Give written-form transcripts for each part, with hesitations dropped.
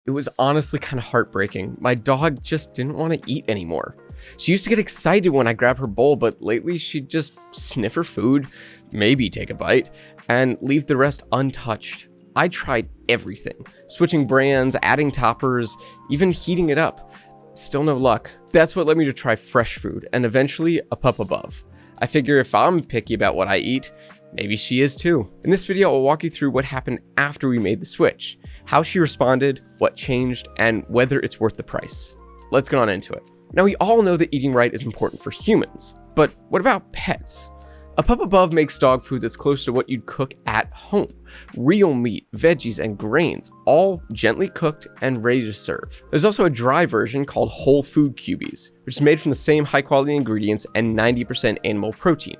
It was honestly kind of heartbreaking. My dog just didn't want to eat anymore. She used to get excited when I grab her bowl, but lately she'd just sniff her food, maybe take a bite, and leave the rest untouched. I tried everything, switching brands, adding toppers, even heating it up. Still no luck. That's what led me to try fresh food, and eventually A Pup Above. I figure if I'm picky about what I eat, maybe she is too. In this video, I'll walk you through what happened after we made the switch, how she responded, what changed, and whether it's worth the price. Let's get on into it. Now, we all know that eating right is important for humans, but what about pets? A Pup Above makes dog food that's close to what you'd cook at home. Real meat, veggies, and grains, all gently cooked and ready to serve. There's also a dry version called Whole Food Cubies, which is made from the same high-quality ingredients and 90% animal protein.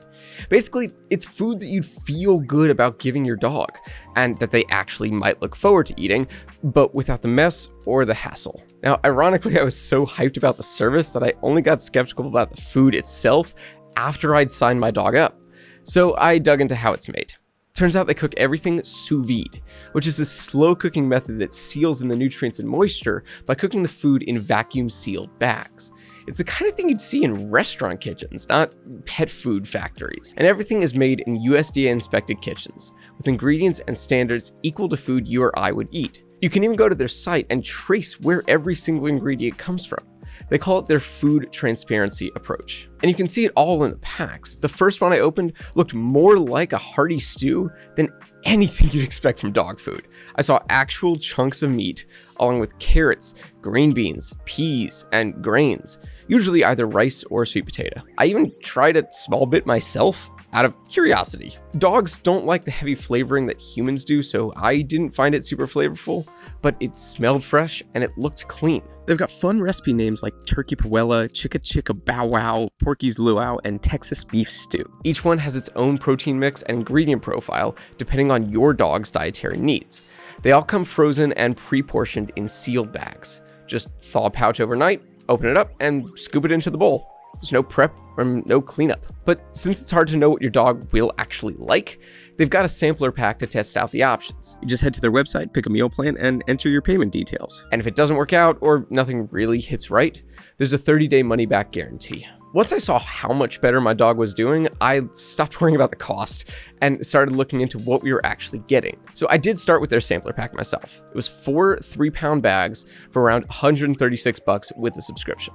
Basically, it's food that you'd feel good about giving your dog, and that they actually might look forward to eating, but without the mess or the hassle. Now, ironically, I was so hyped about the service that I only got skeptical about the food itself after I'd signed my dog up. So I dug into how it's made. Turns out they cook everything sous-vide, which is this slow cooking method that seals in the nutrients and moisture by cooking the food in vacuum sealed bags. It's the kind of thing you'd see in restaurant kitchens, not pet food factories. And everything is made in USDA-inspected kitchens, with ingredients and standards equal to food you or I would eat. You can even go to their site and trace where every single ingredient comes from. They call it their food transparency approach. And you can see it all in the packs. The first one I opened looked more like a hearty stew than anything you'd expect from dog food. I saw actual chunks of meat, along with carrots, green beans, peas, and grains, usually either rice or sweet potato. I even tried a small bit myself, out of curiosity. Dogs don't like the heavy flavoring that humans do, so I didn't find it super flavorful, but it smelled fresh and it looked clean. They've got fun recipe names like Turkey Puella, Chicka Bow Wow, Porky's Luau, and Texas Beef Stew. Each one has its own protein mix and ingredient profile depending on your dog's dietary needs. They all come frozen and pre-portioned in sealed bags. Just thaw a pouch overnight, open it up, and scoop it into the bowl. There's no prep or no cleanup. But since it's hard to know what your dog will actually like, they've got a sampler pack to test out the options. You just head to their website, pick a meal plan, and enter your payment details. And if it doesn't work out or nothing really hits right, there's a 30-day money-back guarantee. Once I saw how much better my dog was doing, I stopped worrying about the cost and started looking into what we were actually getting. So I did start with their sampler pack myself. It was 4 3-pound bags for around $136 with the subscription.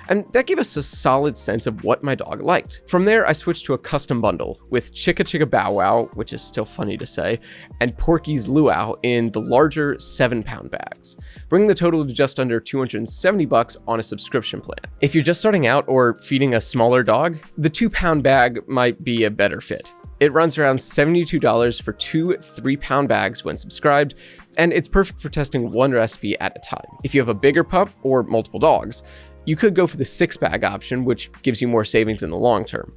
And that gave us a solid sense of what my dog liked. From there, I switched to a custom bundle with Chicka Bow Wow, which is still funny to say, and Porky's Luau in the larger 7-pound bags, bringing the total to just under $270 on a subscription plan. If you're just starting out or feeding a smaller dog, the 2-pound bag might be a better fit. It runs around $72 for 2 3-pound bags when subscribed, and it's perfect for testing one recipe at a time. If you have a bigger pup or multiple dogs, you could go for the 6-bag option, which gives you more savings in the long term.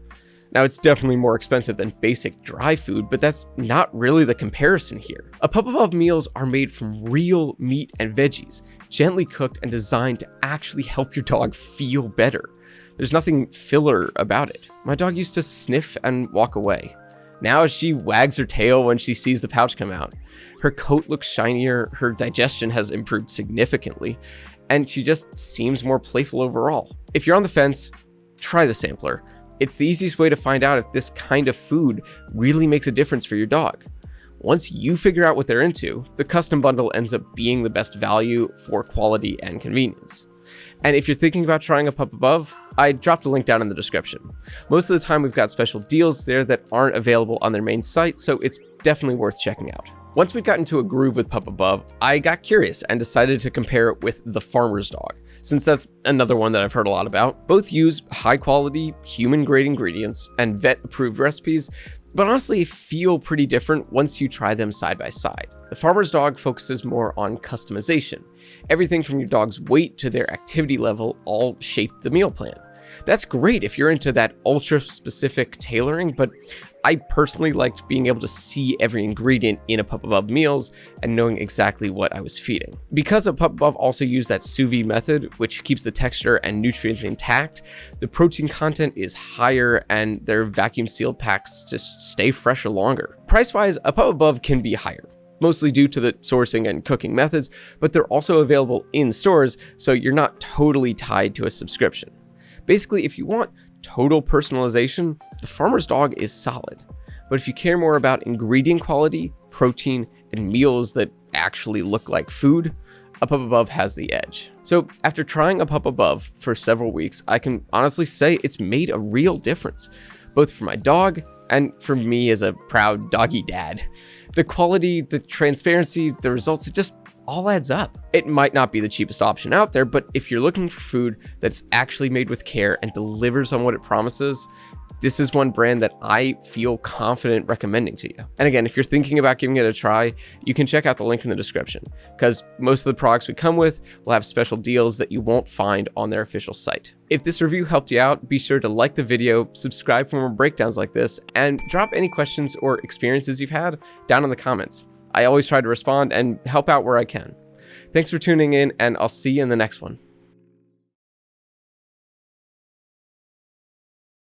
Now, it's definitely more expensive than basic dry food, but that's not really the comparison here. A Pup Above meals are made from real meat and veggies, gently cooked and designed to actually help your dog feel better. There's nothing filler about it. My dog used to sniff and walk away. Now she wags her tail when she sees the pouch come out. Her coat looks shinier, her digestion has improved significantly, and she just seems more playful overall. If you're on the fence, try the sampler. It's the easiest way to find out if this kind of food really makes a difference for your dog. Once you figure out what they're into, the custom bundle ends up being the best value for quality and convenience. And if you're thinking about trying A Pup Above, I dropped a link down in the description. Most of the time we've got special deals there that aren't available on their main site, so it's definitely worth checking out. Once we'd gotten into a groove with Pup Above, I got curious and decided to compare it with the farmer's dog, since that's another one that I've heard a lot about. Both use high quality, human grade ingredients and vet approved recipes, but honestly feel pretty different once you try them side by side. The farmer's dog focuses more on customization. Everything from your dog's weight to their activity level all shape the meal plan. That's great if you're into that ultra specific tailoring, but I personally liked being able to see every ingredient in A Pup Above meals and knowing exactly what I was feeding. Because A Pup Above also used that sous vide method, which keeps the texture and nutrients intact, the protein content is higher and their vacuum sealed packs just stay fresher longer. Price-wise, A Pup Above can be higher. mostly due to the sourcing and cooking methods, but they're also available in stores, so you're not totally tied to a subscription. Basically, if you want total personalization, the farmer's dog is solid. But if you care more about ingredient quality, protein, and meals that actually look like food, A Pup Above has the edge. So after trying A Pup Above for several weeks, I can honestly say it's made a real difference, both for my dog and for me as a proud doggy dad. The quality, the transparency, the results, it just all adds up. It might not be the cheapest option out there, but if you're looking for food that's actually made with care and delivers on what it promises, this is one brand that I feel confident recommending to you. And again, if you're thinking about giving it a try, you can check out the link in the description, because most of the products we come with will have special deals that you won't find on their official site. If this review helped you out, be sure to like the video, subscribe for more breakdowns like this, and drop any questions or experiences you've had down in the comments. I always try to respond and help out where I can. Thanks for tuning in, and I'll see you in the next one.